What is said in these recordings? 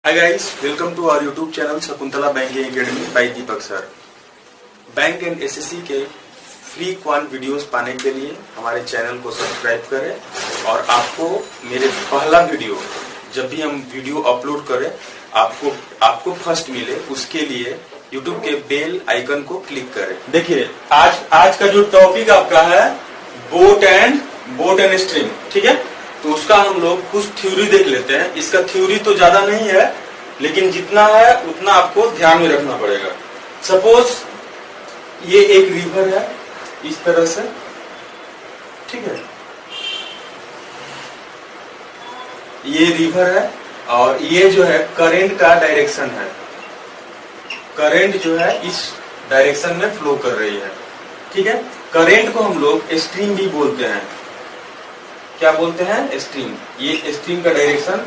Hi guys, welcome to our YouTube channel Shakuntala banking academy by Deepak sir. Bank and SSC के free क्वाल videos पाने के लिए हमारे चैनल को सब्सक्राइब करें और आपको मेरे पहला वीडियो जब भी हम वीडियो अपलोड करें आपको फर्स्ट मिले उसके लिए YouTube के बेल आइकन को क्लिक करें। देखिए आज का जो टॉपिक आपका है बोट एंड स्ट्रिंग, ठीक है। तो उसका हम लोग कुछ थ्योरी देख लेते हैं। इसका थ्योरी तो ज्यादा नहीं है लेकिन जितना है उतना आपको ध्यान में रखना पड़ेगा। सपोज ये एक रिवर है इस तरह से, ठीक है। ये रिवर है और ये जो है करंट का डायरेक्शन है। करंट जो है इस डायरेक्शन में फ्लो कर रही है, ठीक है। करंट को हम लोग स्ट्रीम भी बोलते हैं। क्या बोलते हैं? स्ट्रीम। ये स्ट्रीम का डायरेक्शन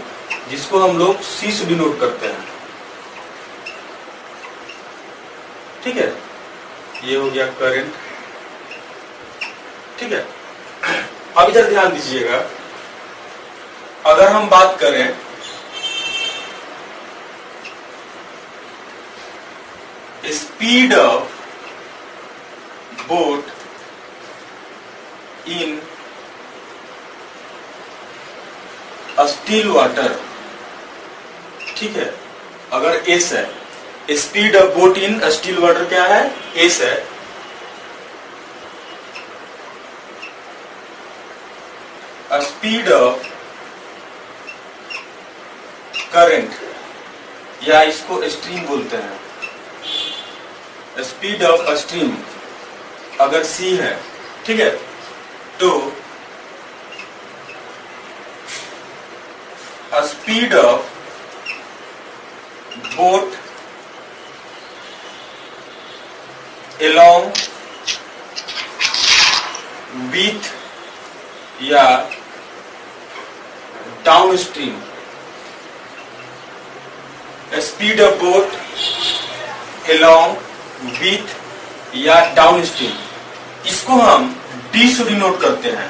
जिसको हम लोग सी से डिनोट करते हैं, ठीक है। ये हो गया करंट, ठीक है। अब इधर ध्यान दीजिएगा, अगर हम बात करें speed of boat in still water, ठीक है। अगर एस है, speed of boat in still water क्या है? एस है। स्पीड ऑफ करंट या इसको स्ट्रीम बोलते हैं। स्पीड ऑफ स्ट्रीम अगर सी है, ठीक है, तो speed of boat along with या downstream. Speed of boat along with या डाउन स्ट्रीम, इसको हम डी से डिनोट करते हैं।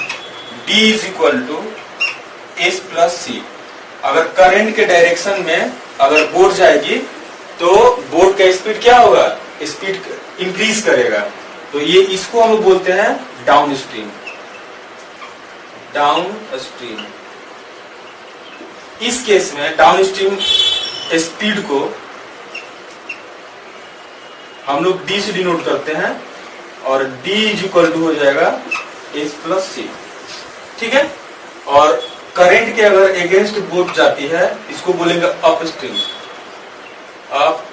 D is equal to S plus C. अगर करंट के डायरेक्शन में अगर बोट जाएगी तो बोट का स्पीड क्या होगा? स्पीड इंक्रीज करेगा। तो ये इसको हम बोलते हैं डाउन स्ट्रीम। Down stream. इस केस में डाउन स्ट्रीम स्पीड को हम लोग डी से डिनोट करते हैं और डी इज इक्वल टू हो जाएगा एस प्लस सी, ठीक है। और करंट के अगर अगेंस्ट बोट जाती है इसको बोलेंगे up stream. Up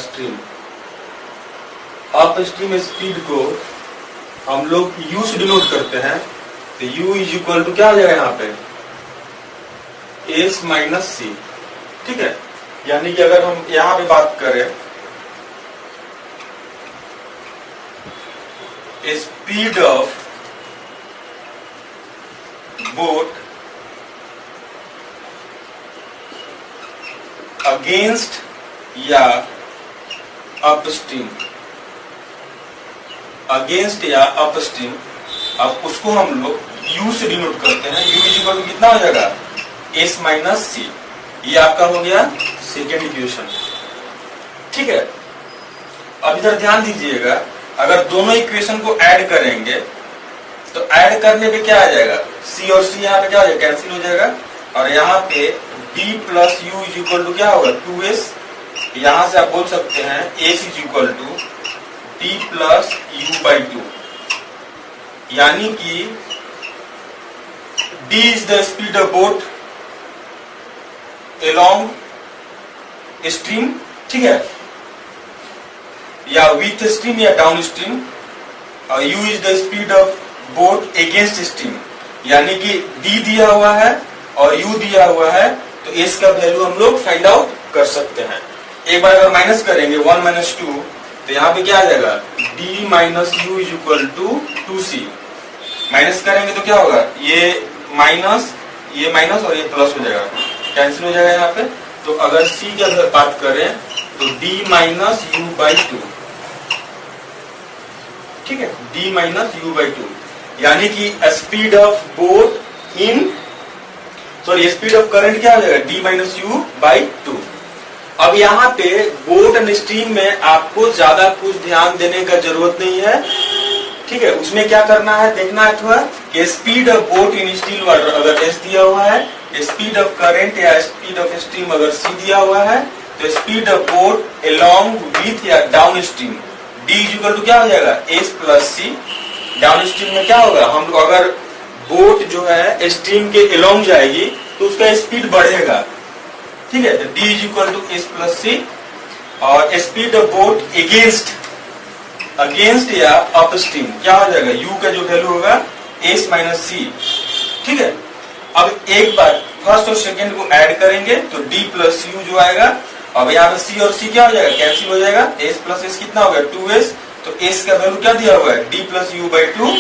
stream. Up stream speed को हम लोग यू से डिनोट करते हैं। तो यू इज इक्वल टू क्या हो जाएगा यहाँ पे? एस माइनस सी, ठीक है। यानी कि अगर हम यहां पे बात करें स्पीड ऑफ बोट अगेंस्ट या अपस्ट्रीम, अगेंस्ट या अपस्ट्रीम, अब उसको हम लोग यू से डिनोट करते हैं। यू इज इक्वल टू कितना हो जाएगा? एस माइनस सी। ये आपका हो गया सेकेंड इक्वेशन, ठीक है। अब इधर ध्यान दीजिएगा, अगर दोनों इक्वेशन को ऐड करेंगे तो ऐड करने पे क्या आ जाएगा? सी और सी यहाँ पे क्या हो जाएगा? कैंसिल हो जाएगा। और यहाँ पे D plus U is equal to क्या होगा? 2s। यहां से आप बोल सकते हैं S is equal to D plus U by 2। यानी कि D is the speed of boat along stream, ठीक है, या विथ स्ट्रीम या डाउन स्ट्रीम। और U is the speed of boat against stream. यानी कि डी दिया हुआ है और यू दिया हुआ है तो एस का वैल्यू हम लोग फाइंड आउट कर सकते हैं। एक बार अगर माइनस करेंगे 1 माइनस 2 तो यहाँ पे क्या आ जाएगा? D minus U is equal to 2c। Minus करेंगे तो क्या होगा? ये माइनस और ये प्लस हो जाएगा, कैंसिल हो जाएगा यहाँ पे। तो अगर c की अगर बात करें तो डी माइनस यू बाई 2, ठीक है, डी माइनस यू बाई 2। यानी कि speed of boat in sorry speed of current क्या हो जाएगा, d minus U by to. अब यहाँ पे बोट एंड स्ट्रीम में आपको ज्यादा कुछ ध्यान देने का जरूरत नहीं है, ठीक है। उसमें क्या करना है, देखना है थोड़ा कि speed of boat in still water अगर एस दिया हुआ है, स्पीड ऑफ करंट या स्पीड ऑफ स्ट्रीम अगर सी दिया हुआ है, तो speed of boat along with या downstream D equal to क्या हो जाएगा, S plus C. Downstream में क्या होगा, हम लोग अगर बोट जो है स्ट्रीम के एलोंग जाएगी तो उसका स्पीड बढ़ेगा, ठीक है। तो D is equal to S plus C. और स्पीड ऑफ बोट अगेंस्ट या अप स्ट्रीम क्या हो जाएगा, u का जो वैल्यू होगा s माइनस सी, ठीक है। अब एक बार फर्स्ट और सेकेंड को ऐड करेंगे तो d प्लस यू जो आएगा, अब यहाँ पे c और c क्या हो जाएगा, कैंसिल हो जाएगा, s प्लस एस कितना हो गया 2s, तो s का वैल्यू क्या दिया हुआ है, d plus U by to.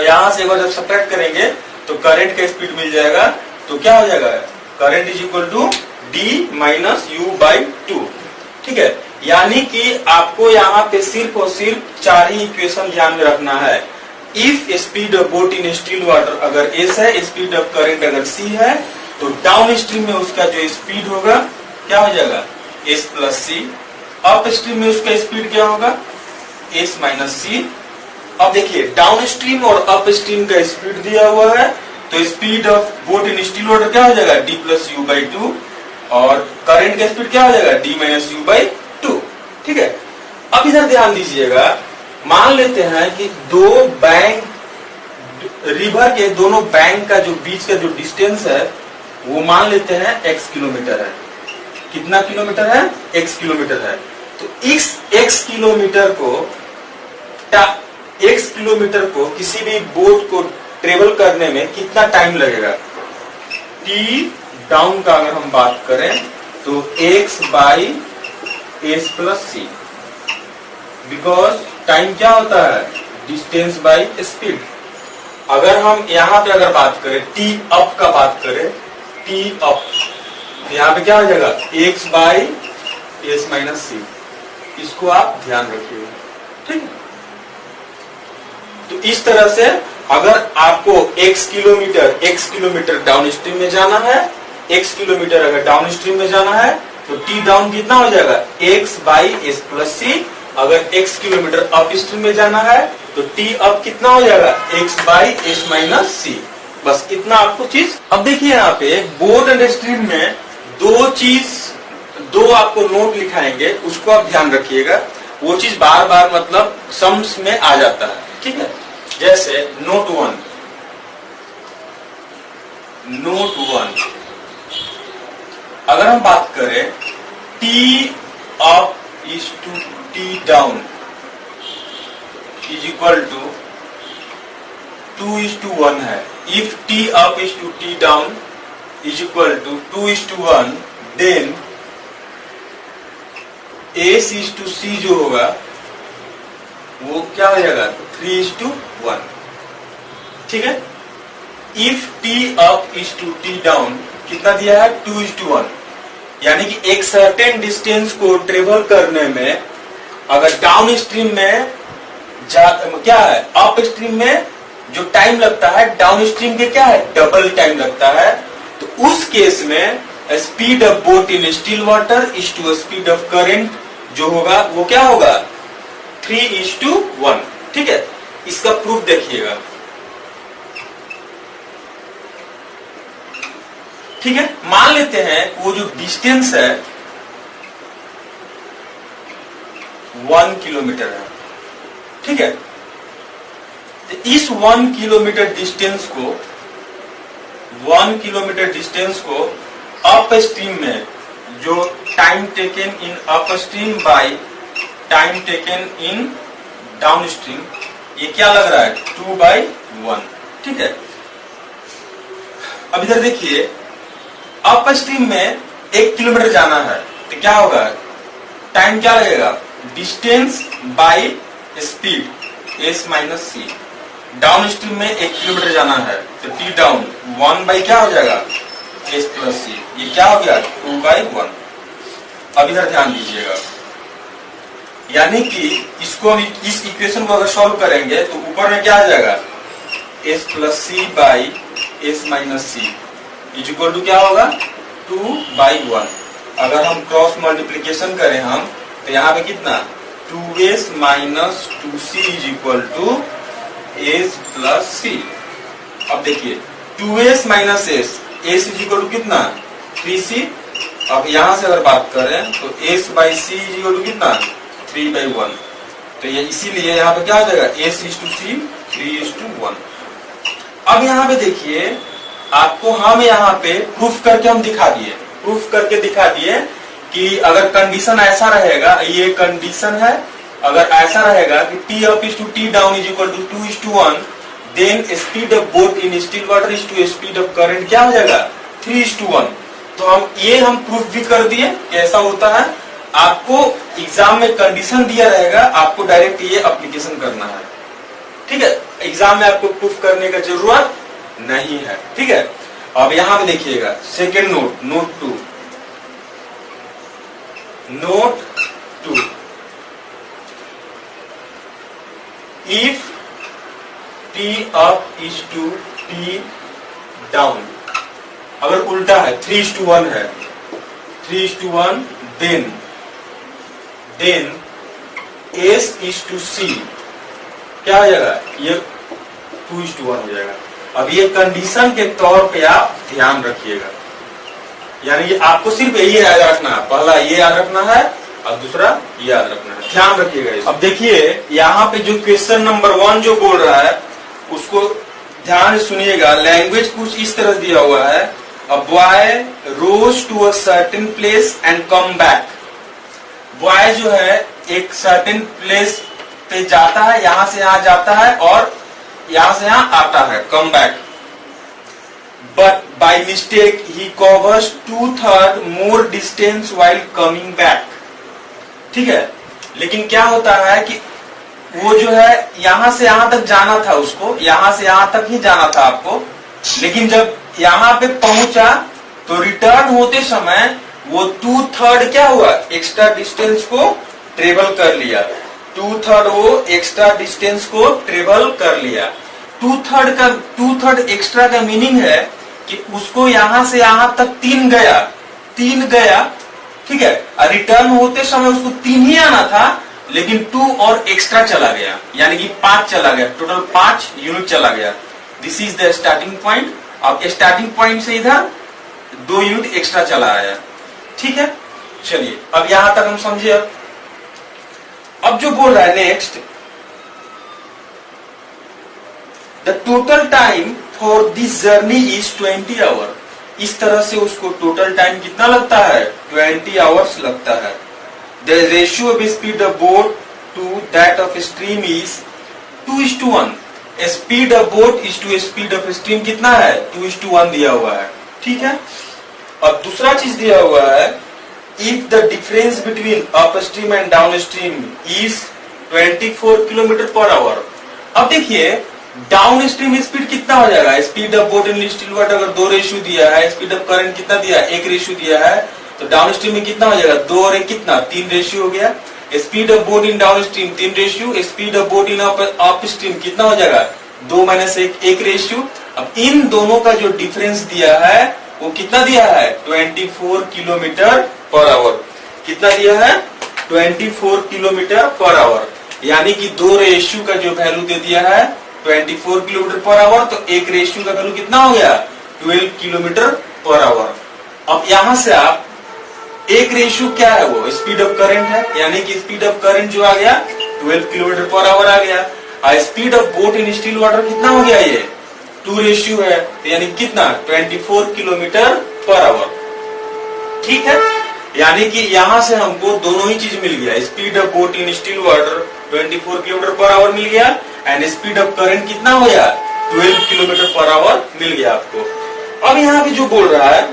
यहाँ से एक बार जब सब्ट्रैक्ट करेंगे तो करंट का स्पीड मिल जाएगा, तो क्या हो जाएगा, current is equal to D minus U by two, ठीक है। यानी कि आपको यहाँ पे सिर्फ और सिर्फ चार ही इक्वेशन ध्यान में रखना है। If speed of boat in still water अगर एस है, स्पीड ऑफ करंट अगर सी है, तो डाउन स्ट्रीम में उसका जो स्पीड होगा क्या हो जाएगा, एस प्लस सी। अप स्ट्रीम में उसका स्पीड क्या होगा, एस माइनस सी। अब देखिए डाउन स्ट्रीम और अप स्ट्रीम का स्पीड दिया हुआ है, तो speed of boat in still water क्या हो जाएगा, D plus U by to, और करंट का स्पीड क्या हो जाएगा, D minus U by two, ठीक है। अब इधर ध्यान दीजिएगा, मान लेते हैं कि दो बैंक, रिवर के दोनों बैंक का जो बीच का जो डिस्टेंस है वो मान लेते हैं x किलोमीटर है। कितना किलोमीटर है, x किलोमीटर है। तो इस x किलोमीटर को किसी भी बोट को ट्रेवल करने में कितना टाइम लगेगा, t डाउन का अगर हम बात करें तो x by S plus C, because time क्या होता है, डिस्टेंस बाई स्पीड। अगर हम यहाँ पे अगर बात करें टी अप का बात करें, टी अप, यहाँ पे क्या हो जाएगा, एक्स बाई एस माइनस सी। इसको आप ध्यान रखिए, ठीक है। तो इस तरह से अगर आपको x किलोमीटर डाउन स्ट्रीम में जाना है, x किलोमीटर अगर डाउन स्ट्रीम में जाना है, तो टी डाउन कितना हो जाएगा, x by S plus C. अगर x किलोमीटर अप स्ट्रीम में जाना है तो टी अप कितना हो जाएगा, x बाई एस माइनस सी। बस इतना आपको चीज। अब देखिए यहाँ पे बोट एंड स्ट्रीम में दो आपको नोट लिखाएंगे, उसको आप ध्यान रखिएगा। वो चीज बार बार मतलब सम्स में आ जाता है, ठीक है। जैसे नोट वन, अगर हम बात करें T up is to T down is equal to 2:1 है। If T up is to T down is equal to 2:1, then S is to C जो होगा वो क्या हो जाएगा, 3:1, ठीक है। If T up is to T down कितना दिया है, 2:1। यानी कि एक सर्टेन डिस्टेंस को ट्रेवल करने में अगर डाउन स्ट्रीम में क्या है, अप स्ट्रीम में जो टाइम लगता है डाउन स्ट्रीम के क्या है, डबल टाइम लगता है। तो उस केस में speed of boat in still water is to speed of current जो होगा वो क्या होगा, 3:1, ठीक है। इसका प्रूफ देखिएगा, ठीक है। मान लेते हैं वो जो डिस्टेंस है 1 किलोमीटर है, ठीक है। तो इस 1 किलोमीटर डिस्टेंस को अप स्ट्रीम में जो time taken in up stream by time taken in down stream, ये क्या लग रहा है, 2/1, ठीक है। अब इधर देखिए अप स्ट्रीम में 1 किलोमीटर जाना है तो क्या होगा, टाइम क्या लगेगा, distance by speed S minus C. Downstream में 1 किलोमीटर जाना है तो टी डाउन 1 बाई क्या हो जाएगा, एस प्लस सी। ये क्या हो गया, 2/1। अब इधर ध्यान दीजिएगा, यानी कि इसको हम इस इक्वेशन को अगर सॉल्व करेंगे तो ऊपर में क्या आ जाएगा, S plus C by S minus C. Is equal to क्या होगा 2/1। अगर हम क्रॉस मल्टीप्लीकेशन करें हम तो यहाँ पे कितना 2s minus 2c is equal to s plus c। अब देखिए 2s minus s is equal to कितना 3c। अब यहां से अगर बात करें तो s by c is equal to कितना 3/1। तो ये इसीलिए यहाँ पे क्या हो जाएगा s इज टू c 3:1। अब यहाँ पे देखिए आपको हम यहाँ पे प्रूफ करके हम दिखा दिए कि अगर कंडीशन ऐसा रहेगा, ये कंडीशन है, अगर ऐसा रहेगा कि t up is to t down is equal to 2:1, then speed of boat in still water is to speed of current क्या हो जाएगा 3:1। तो हम प्रूफ भी कर दिए कैसा होता है। आपको एग्जाम में कंडीशन दिया रहेगा, आपको डायरेक्ट ये एप्लीकेशन करना है, ठीक है। एग्जाम में आपको प्रूफ करने का जरूरत नहीं है, ठीक है। अब यहाँ पे देखिएगा second note two if t up is to t down, अगर उल्टा है 3:1 है 3:1, then s is to c क्या हो जाएगा ये 2:1 हो जाएगा। अब ये कंडीशन के तौर पे आप ध्यान रखिएगा, यानी कि आपको सिर्फ यही याद रखना है, पहला ये याद रखना है और दूसरा ये याद रखना है, ध्यान रखिएगा। अब देखिए यहाँ पे जो क्वेश्चन नंबर 1 जो बोल रहा है उसको ध्यान से सुनिएगा। लैंग्वेज कुछ इस तरह दिया हुआ है, a boy rows to a certain place and come back. Boy जो है एक सर्टेन प्लेस पे जाता है, यहां से यहां जाता है और यहां से यहां आता है, come back. But by mistake he covers 2/3 more distance while coming back, ठीक है। लेकिन क्या होता है कि वो जो है यहां से यहां तक जाना था, उसको यहां से यहां तक ही जाना था आपको, लेकिन जब यहां पे पहुंचा तो रिटर्न होते समय वो 2/3 क्या हुआ एक्स्ट्रा डिस्टेंस को ट्रेवल कर लिया। 2/3 वो एक्स्ट्रा डिस्टेंस को ट्रेवल कर लिया। 2/3 एक्स्ट्रा का मीनिंग है कि उसको यहां से यहां तक 3 गया, ठीक है। रिटर्न होते समय उसको 3 ही आना था, लेकिन 2 और एक्स्ट्रा चला गया, यानी कि 5 चला गया, टोटल 5 यूनिट चला गया। This is the starting point. अब स्टार्टिंग पॉइंट से इधर 2 यूनिट एक्स्ट्रा चला आया, ठीक है। चलिए अब यहां तक हम समझे। अब जो बोल रहा है next, the total time for this journey is 20 hour. इस तरह से उसको टोटल टाइम कितना लगता है 20 आवर्स लगता है। The ratio of speed of boat to that of stream is 2:1। Speed of boat is to speed of stream कितना है 2:1 दिया हुआ है, ठीक है। और दूसरा चीज दिया हुआ है, if the difference between up stream and down stream is 24 kilometre per hour. अब देखिए डाउन स्ट्रीम स्पीड कितना हो जाएगा, speed of boat in still water अगर 2 रेशियो दिया है, स्पीड ऑफ करंट कितना दिया है 1 रेशियो दिया है, तो डाउन स्ट्रीम में कितना हो जाएगा 2 और 1 कितना 3 रेशियो हो गया। Speed of boat in down stream 3 ratio, speed of boat in up stream कितना हो जाएगा 2 - 1 रेशियो। अब इन दोनों का जो डिफरेंस दिया है वो कितना दिया है 24 किलोमीटर पर आवर। कितना दिया है 24 किलोमीटर पर आवर, यानी कि 2 रेशियो का जो वैल्यू दे दिया है 24 किलोमीटर पर आवर, तो 1 रेशियो का वैल्यू कितना हो गया 12 किलोमीटर पर आवर। अब यहां से आप 1 रेशियो क्या है वो स्पीड ऑफ करंट है, यानी कि स्पीड ऑफ करंट जो आ गया 12 किलोमीटर पर आवर आ गया। और speed of boat in still water कितना हो गया ये 2 रेशियो है, तो यानी कितना 24 किलोमीटर पर आवर, ठीक है। यानी कि यहां से हमको दोनों ही चीज मिल गया, speed of boat in still water 24 kilometre per hour मिल गया एंड स्पीड ऑफ करंट कितना हो गया 12 किलोमीटर पर आवर मिल गया आपको। अब यहाँ पे जो बोल रहा है,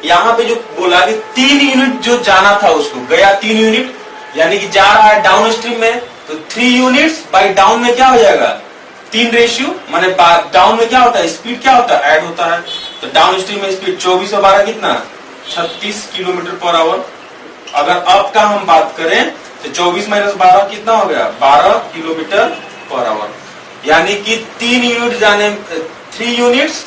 यहाँ पे जो बोला कि 3 यूनिट जो जाना था उसको गया 3 यूनिट, यानी कि जा रहा है डाउन स्ट्रीम में, तो 3 यूनिट्स बाई डाउन में क्या हो जाएगा 3 रेशियो, माने डाउन में क्या होता है स्पीड क्या होता है ऐड होता है, तो डाउन स्ट्रीम में स्पीड 24 और 12 कितना 36 किलोमीटर पर आवर। अगर अप का हम बात करें तो 24 - 12 कितना हो गया 12 किलोमीटर पर आवर, यानी कि 3 यूनिट जाने 3 यूनिट्स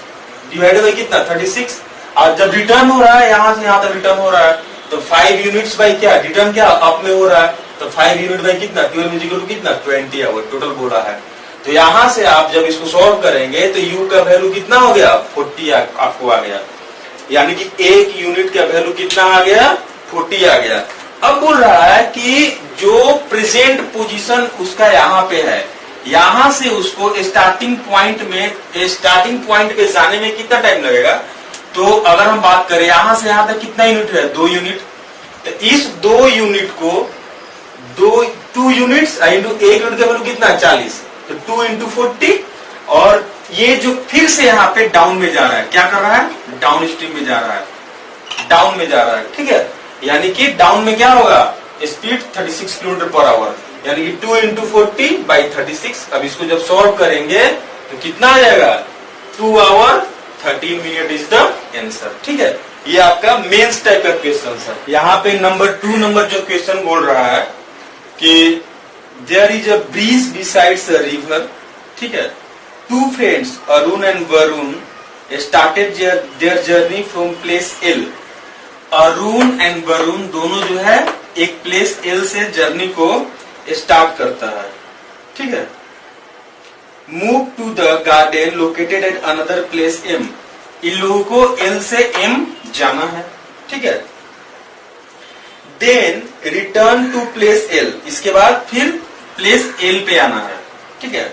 डिवाइडेड बाई कितना 36, और जब रिटर्न हो रहा है यहां से यहां तक रिटर्न हो रहा है तो 5 यूनिट्स बाई क्या रिटर्न क्या अप में हो रहा है तो 5 यूनिट बाई कितना 12 इज इक्वल टू कितना 20 आवर टोटल बोला है। तो यहां से आप जब इसको सॉल्व करेंगे तो u का वैल्यू कितना हो गया 40 आपको आ गया, यानी कि एक यूनिट का वैल्यू कितना आ गया 40 आ गया। अब बोल रहा है कि जो प्रेजेंट पोजीशन उसका यहाँ पे है, यहां से उसको स्टार्टिंग पॉइंट पे जाने में कितना टाइम लगेगा। तो अगर हम बात करें यहां से यहां तक कितना यूनिट है 2 यूनिट, तो इस 2 यूनिट को 2 यूनिट्स इंटू 1 यूनिट का वैल्यू कितना 40, तो 2 इंटू 40। और ये जो फिर से यहाँ पे डाउन में जा रहा है, क्या कर रहा है डाउन स्ट्रीम में जा रहा है, डाउन में जा रहा है, ठीक है। यानी कि डाउन में क्या होगा स्पीड 36 किलोमीटर पर आवर, यानी कि 2 इंटू 40 बाई 36। अब इसको जब सॉल्व करेंगे तो कितना आ जाएगा 2 hour 13 minute is the answer, ठीक है। ये आपका मेंस टाइप का क्वेश्चन है। यहाँ पे नंबर 2 नंबर जो क्वेश्चन बोल रहा है कि there is a bridge besides a river, ठीक है। 2 friends Arun and Varun started their journey from place L. Arun and Varun दोनों जो है एक प्लेस एल से जर्नी को स्टार्ट करता है, ठीक है। Move to the garden located at another place M. इन लोगों को एल से एम जाना है, ठीक है। Then return to place L, इसके बाद फिर प्लेस एल पे आना है, ठीक है।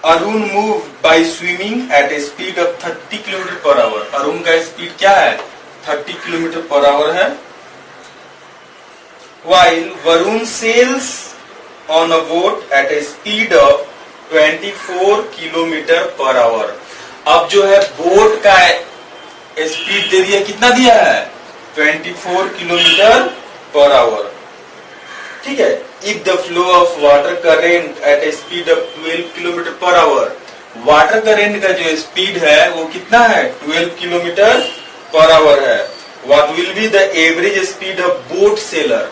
Arun move by swimming at a speed of 30 kilometre per hour. Arun का स्पीड क्या है 30 किलोमीटर पर आवर है। While Varun sails on a boat at a speed of 24 kilometre per hour. अब जो है बोट का स्पीड दे दिया, कितना दिया है 24 किलोमीटर पर आवर, ठीक है। If the flow of water current at a speed of 12 kilometre per hour, water current का जो स्पीड है वो कितना है 12 किलोमीटर पर आवर है। What will be the average speed of boat seller.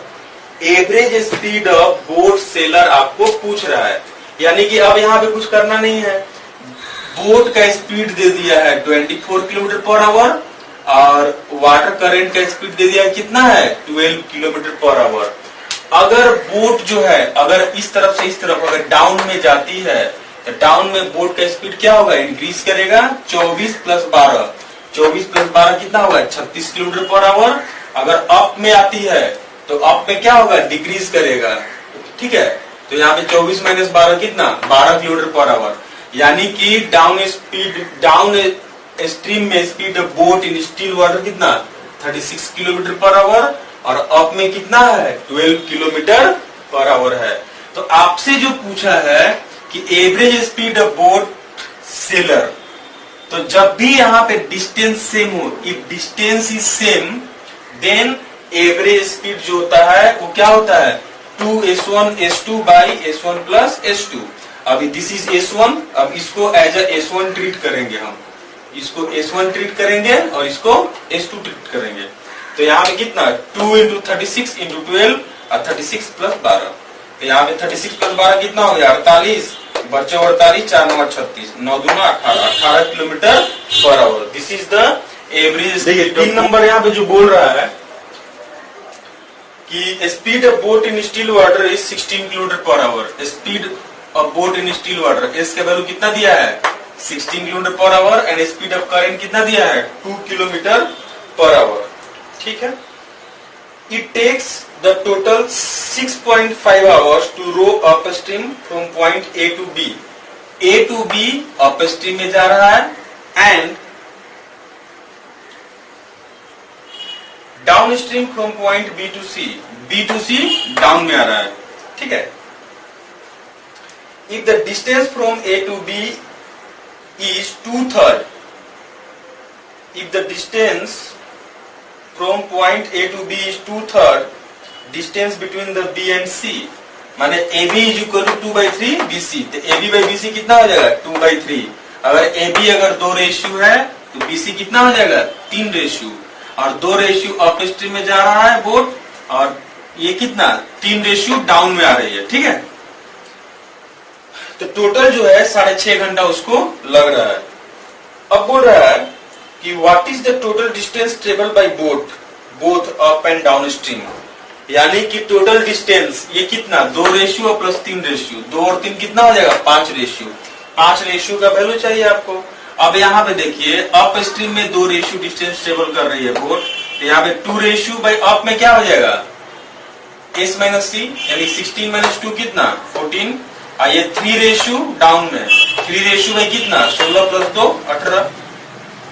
Average speed of boat seller आपको पूछ रहा है, यानी कि अब यहाँ पे कुछ करना नहीं है। बोट का स्पीड दे दिया है 24 किलोमीटर पर आवर और वाटर करंट का स्पीड दे दिया है कितना है 12 किलोमीटर पर आवर। अगर बोट जो है अगर इस तरफ से इस तरफ अगर डाउन में जाती है तो डाउन में बोट का स्पीड क्या होगा इंक्रीज करेगा 24 प्लस 12 कितना होगा 36 किलोमीटर पर आवर। अगर अप में आती है तो अप में क्या होगा डिक्रीज करेगा, ठीक है। तो यहाँ पे 24 माइनस 12 कितना 12 किलोमीटर पर आवर, यानी कि डाउन स्ट्रीम में speed of boat in still water कितना 36 किलोमीटर पर आवर और अप में कितना है 12 किलोमीटर पर आवर है। तो आपसे जो पूछा है कि average speed of boat sailor, तो जब भी यहाँ पे डिस्टेंस सेम हो, if distance is same then average speed जो होता है वो क्या होता है 2s1 s2 by s1 plus s2। अभी दिस इज s1, अब इसको एज अ s1 ट्रीट करेंगे, हम इसको s1 ट्रीट करेंगे और इसको s2 ट्रीट करेंगे। तो यहाँ पे कितना 2 इंटू 36 इंटू 12 और 36 प्लस 12, तो यहाँ पे 36 प्लस 12 कितना हो गया 48, बच्चे 48 4 9 36 9 दूना 18 kilometre per our. This is the average. देखिए 3 नंबर यहाँ पे जो बोल रहा है कि speed of boat in still water is 16 kilometre per hour. Speed of boat in still water, S का वैल्यू कितना दिया है 16 kilometre per hour and speed of current कितना दिया है 2 किलोमीटर पर आवर, ठीक है। It takes the total 6.5 hours to row upstream from point A to B. A to B upstream में जा रहा है and down stream from point B to C. B to C down में आ रहा है, ठीक है। If the distance from A to B is 2/3, if the distance from point A to B is 2/3 distance between the B and C, माने AB is equal to 2/3 BC, तो AB by BC कितना हो जाएगा 2/3। अगर AB अगर 2 ratio है तो BC कितना हो जाएगा 3 रेशियो, और 2 रेशियो अप स्ट्रीम में जा रहा है बोट और ये कितना 3 रेशियो डाउन में आ रही है, ठीक है। तो टोटल जो है 6.5 घंटा उसको लग रहा है। अब बोल रहा है कि what is the total distance travel by boat both up and down stream, यानी कि टोटल डिस्टेंस ये कितना 2 रेशियो प्लस 3 रेशियो, 2 और 3 कितना हो जाएगा 5 रेशियो, 5 रेशियो का वैल्यू चाहिए आपको। अब यहाँ पे देखिए अप स्ट्रीम में 2 रेशियो डिस्टेंस ट्रेवल कर रही है बोट, तो यहाँ पे 2 रेशियो बाई अप में क्या हो जाएगा एस माइनस सी, यानी 16 माइनस 2 कितना 14, और ये 3 रेशियो डाउन में 3 रेशियो बाई कितना 16 प्लस 2 18,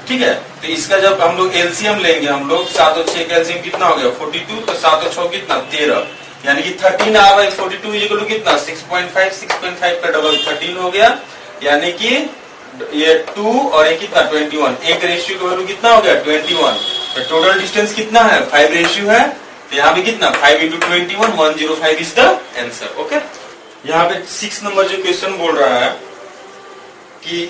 ठीक है। तो इसका जब हम लोग एलसीएम लेंगे हम लोग 7 और 6 का एलसीएम कितना हो गया 42, तो 7 और 6 कितना 13, यानी कि 13 आ गया 42 इक्वल टू कितना 6.5 का डबल 13 हो गया, यानी कि ये 2 और ये कितना 21, एक रेशियो का वैल्यू कितना हो गया 21। तो टोटल डिस्टेंस कितना है 5 रेशियो है, तो यहाँ पे कितना 5 into 21 105 is the answer. Okay, यहाँ पे 6 नंबर जो क्वेश्चन बोल रहा है कि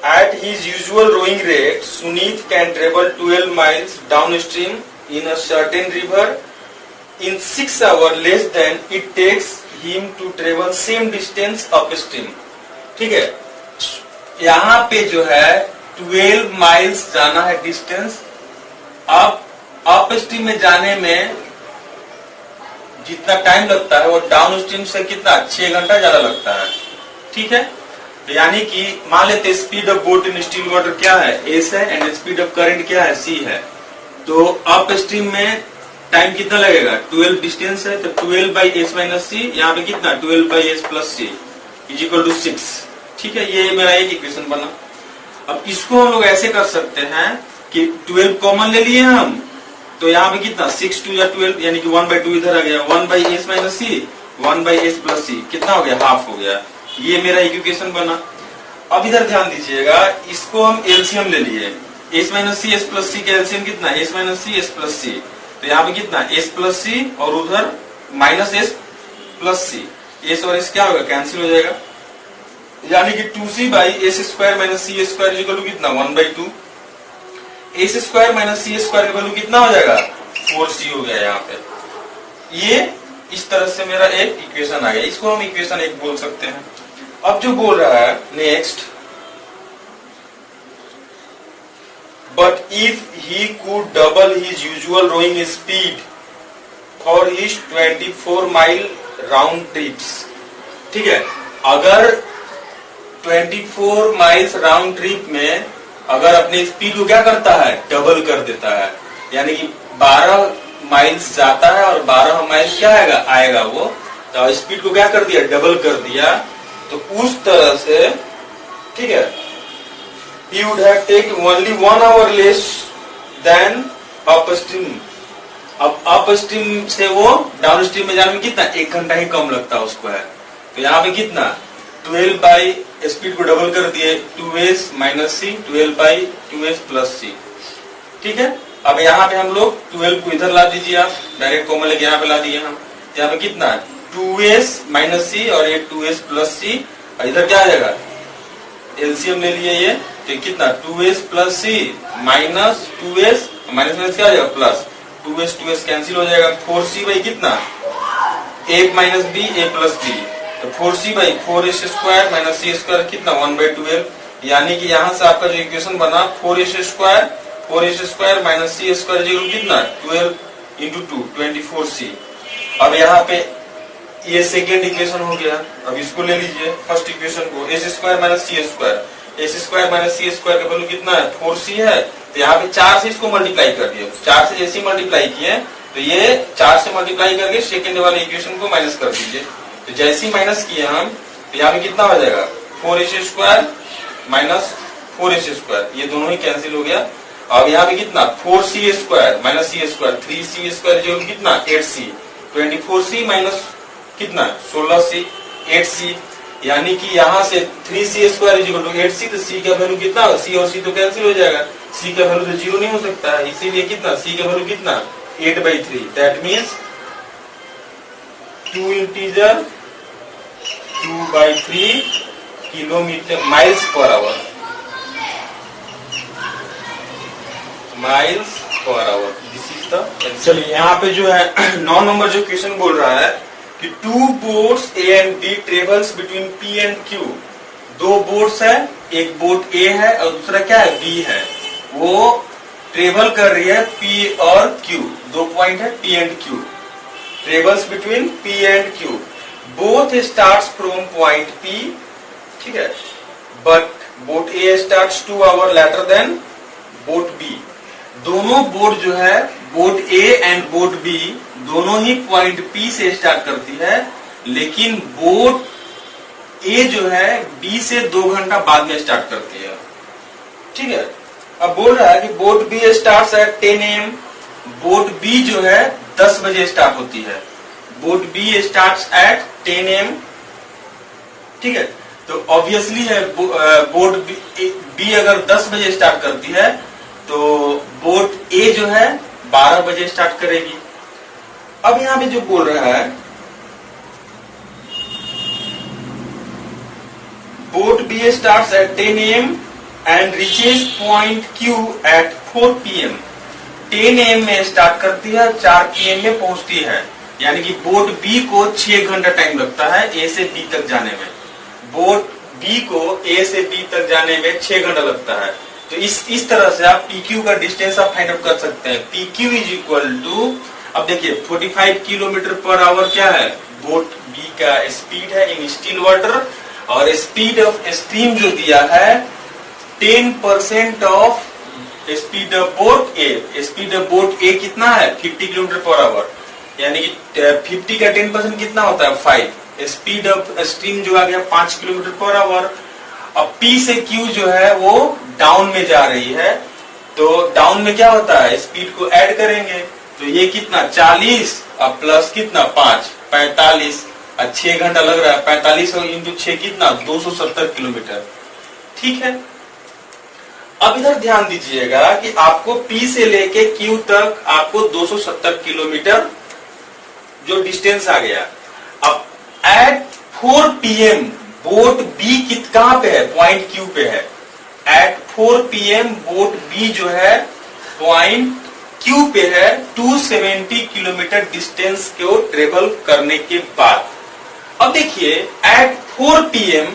at his usual rowing rate Suneet can travel 12 miles downstream in a certain river in 6 hour less than it takes him to travel same distance upstream. ठीक है, यहाँ पे जो है 12 माइल्स जाना है डिस्टेंस, अब अप स्ट्रीम में जाने में जितना टाइम लगता है वो डाउन स्ट्रीम से कितना 6 घंटा ज्यादा लगता है। ठीक है, यानी कि मान लेते speed of boat in still water क्या है एस है एंड स्पीड ऑफ करंट क्या है सी है, तो अप स्ट्रीम में टाइम कितना लगेगा 12 डिस्टेंस है, तो 12 बाई एस माइनस सी, यहाँ पे कितना 12 by S plus C is equal to 6। ठीक है, ये मेरा एक इक्वेशन बना। अब इसको हम लोग ऐसे कर सकते हैं कि 12 कॉमन ले लिए हम, तो यहाँ पे कितना 6 2 या 12, यानी कि 1/2 इधर आ गया, 1 by S minus C 1 by S plus C कितना हो गया हाफ हो गया, ये मेरा इक्वेशन बना। अब इधर ध्यान दीजिएगा, इसको हम एलसीएम ले लिए, S minus C S plus C का एलसीएम कितना S minus C S plus C, तो यहाँ पे कितना एस प्लस सी और उधर minus S plus C, S और एस क्या होगा कैंसिल हो जाएगा, यानी कि 2c by S square minus C square equal to कितना 1/2, S square minus C square का वैल्यू कितना हो जाएगा 4c हो गया यहाँ पे। ये इस तरह से मेरा एक इक्वेशन आ गया, इसको हम इक्वेशन 1 बोल सकते हैं। अब जो बोल रहा है next, but if he could double his usual rowing speed for his 24 mile round trips. ठीक है, अगर 24 माइल्स राउंड ट्रिप में अगर अपने स्पीड को क्या करता है डबल कर देता है, यानी कि 12 माइल्स जाता है और 12 माइल्स क्या आएगा वो, तो स्पीड को क्या कर दिया डबल कर दिया, तो उस तरह से ठीक है he would have taken only 1 hour less than up stream. अब अप स्ट्रीम से वो डाउन स्ट्रीम में जाने में कितना 1 घंटा ही कम लगता है उसको है, तो यहाँ पे कितना 12 बाई स्पीड को डबल कर दिए 2s minus C 12 by 2s plus C. ठीक है, अब यहाँ पे हम लोग 12 को इधर ला दीजिए, आप डायरेक्ट कॉमन लेके यहाँ पे ला दिए हम, यहाँ पे कितना 2s माइनस सी और ये 2s प्लस सी, और इधर क्या आ जाएगा एलसीएम ले लिए ये, तो कितना 2s प्लस सी माइनस 2s माइनस माइनस क्या आ जाएगा प्लस 2s कैंसिल हो जाएगा, 4c बाई कितना a minus B a plus B, तो 4c by 4s square minus C square कितना 1/12, यानी कि यहाँ से आपका जो इक्वेशन बना 4s square minus C square कितना 12 इंटू 2 24c। अब यहाँ पे ये सेकेंड इक्वेशन हो गया, अब इसको ले लीजिए फर्स्ट इक्वेशन को, S square minus C square का वैल्यू कितना है 4c है, तो यहाँ पे 4 से इसको मल्टीप्लाई कर दिया, 4 से जैसे मल्टीप्लाई किए तो ये 4 से मल्टीप्लाई करके सेकेंड वाले इक्वेशन को माइनस कर दीजिए, तो जैसे ही माइनस किए हम तो यहाँ पे कितना हो जाएगा 4s square minus 4s square, ये दोनों ही कैंसिल हो गया। अब यहाँ पे कितना 4c square minus C square 3c square जो कितना 8c, 24c माइनस कितना 16c 8c, यानी कि यहाँ से 3c square is equal to 8c, तो c का वैल्यू कितना होगा, c और c तो कैंसिल हो जाएगा, c का वैल्यू तो 0 नहीं हो सकता है, इसीलिए कितना c का वैल्यू कितना 8/3, that means 2 integer 2/3 kilometre miles per hour, miles per hour, this is the. चलिए यहाँ पे जो है 9 नंबर जो क्वेश्चन बोल रहा है कि 2 boats A and B travels between P and Q, 2 boats है, एक बोट A है और दूसरा क्या है B है, वो ट्रेवल कर रही है P और Q, 2 पॉइंट है P and Q, travels between P and Q, both starts from point P, ठीक है, but boat A starts 2 hour later than boat B। दोनों बोट जो है, boat A and boat B दोनों ही point P से start करती है, लेकिन बोट A जो है B से 2 घंटा बाद में स्टार्ट करती है, ठीक है। अब बोल रहा है कि boat B starts at 10 AM, boat B जो है 10 बजे स्टार्ट होती है, boat B starts at 10 AM, ठीक है। तो ऑब्वियसली है बोट B अगर 10 बजे स्टार्ट करती है तो बोट A जो है 12 बजे स्टार्ट करेगी। अब यहां पे जो बोल रहा है, boat B starts at 10 AM and reaches point Q at 4 PM। 10 AM में स्टार्ट करती है, 4 PM में पहुंचती है, यानी कि बोट B को 6 घंटा टाइम लगता है A से B तक जाने में। बोट B को A से B तक जाने में 6 घंटा लगता है। तो इस तरह से आप PQ का डिस्टेंस आप फाइंड आउट कर सकते हैं। PQ इज इक्वल टू, अब देखिए 45 किलोमीटर पर आवर क्या है, बोट B का स्पीड है इन स्टिल वाटर, और स्पीड ऑफ स्ट्रीम जो दिया है 10% of speed of boat A. Speed of boat A कितना है, 50 किलोमीटर पर आवर, यानी कि 50 का 10% कितना होता है, 5। स्पीड ऑफ स्ट्रीम जो आ गया 5 किलोमीटर पर आवर। अब P से Q जो है वो डाउन में जा रही है, तो डाउन में क्या होता है, स्पीड को ऐड करेंगे, तो ये कितना 40 और प्लस कितना 5, 45, 6 घंटा लग रहा है, 45 इंटू 6 कितना 270 किलोमीटर, ठीक है। अब इधर ध्यान दीजिएगा कि आपको P से लेके Q तक आपको 270 किलोमीटर जो डिस्टेंस आ गया। अब एट 4 PM बोट B कहां पे है, पॉइंट Q पे है। एट 4 PM बोट B जो है पॉइंट Q पे है, 270 किलोमीटर डिस्टेंस को ट्रेवल करने के बाद। अब देखिए at 4 PM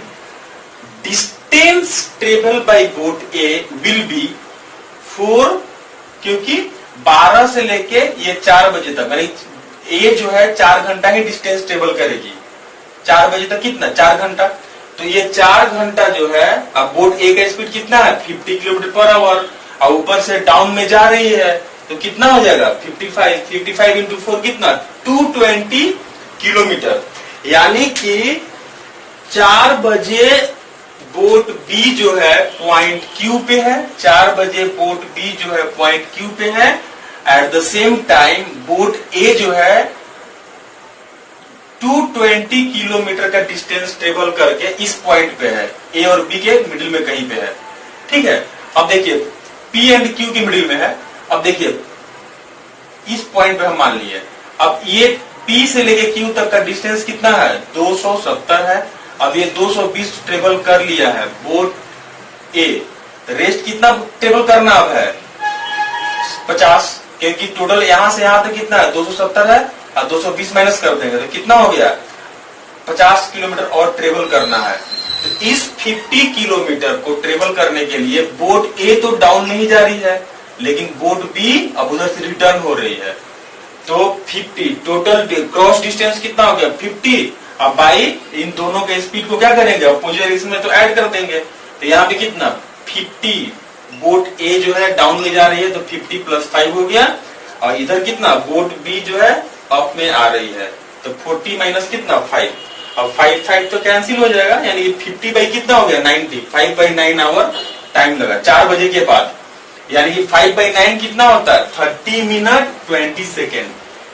distance travel by boat A will be 4, क्योंकि 12 से लेके ये 4 बजे तक, यानी A जो है 4 घंटा ही डिस्टेंस ट्रेवल करेगी। 4 बजे तक कितना, 4 घंटा, तो ये 4 घंटा जो है, अब बोट A का स्पीड कितना है 50 किलोमीटर पर आवर, और ऊपर से डाउन में जा रही है, तो कितना हो जाएगा 55 इंटू 4 कितना 220 किलोमीटर, यानी कि 4 बजे बोट B जो है पॉइंट Q पे है, 4 बजे बोट B जो है पॉइंट Q पे है। At the same time boat A जो है 220 किलोमीटर का डिस्टेंस ट्रेवल करके इस पॉइंट पे है, A और B के मिडिल में कहीं पे है, ठीक है। अब देखिए P एंड Q के मिडिल में है। अब देखिए इस पॉइंट पे हम मान लिए, अब ये P से लेके Q तक का डिस्टेंस कितना है 270 है। अब ये 220 ट्रेवल कर लिया है बोट A, रेस्ट कितना ट्रेवल करना अब है 50, क्योंकि टोटल यहां से यहां तक कितना है 270 है, और 220 माइनस कर देंगे तो कितना हो गया 50 किलोमीटर और ट्रेवल करना है। तो इस 50 किलोमीटर को ट्रेवल करने के लिए बोट A तो डाउन नहीं जा रही है, लेकिन बोट B अब उधर से रिटर्न हो रही है, तो 50 टोटल क्रॉस डिस्टेंस कितना हो गया 50। अब बाई इन दोनों के स्पीड को क्या करेंगे, अपोजिट इसमें तो ऐड कर देंगे, तो यहाँ पे कितना 50, बोट A जो है डाउन में जा रही है तो 50 प्लस 5 हो गया, और इधर कितना बोट B जो है अप में आ रही है, तो 40 माइनस कितना 5, अब 5 तो कैंसिल हो जाएगा, यानी 50 बाई कितना हो गया 90, 5/9 आवर टाइम लगा 4 बजे के बाद, यानी कि 5/9 कितना होता है 30 मिनट 20 सेकेंड,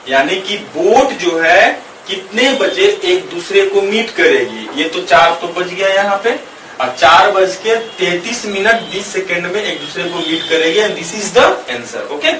यानी कि बोट जो है कितने बजे एक दूसरे को मीट करेगी, ये तो 4 तो बज गया यहाँ पे, और 4:33 मिनट 20 सेकेंड में एक दूसरे को मीट करेगी, and this is the answer, okay.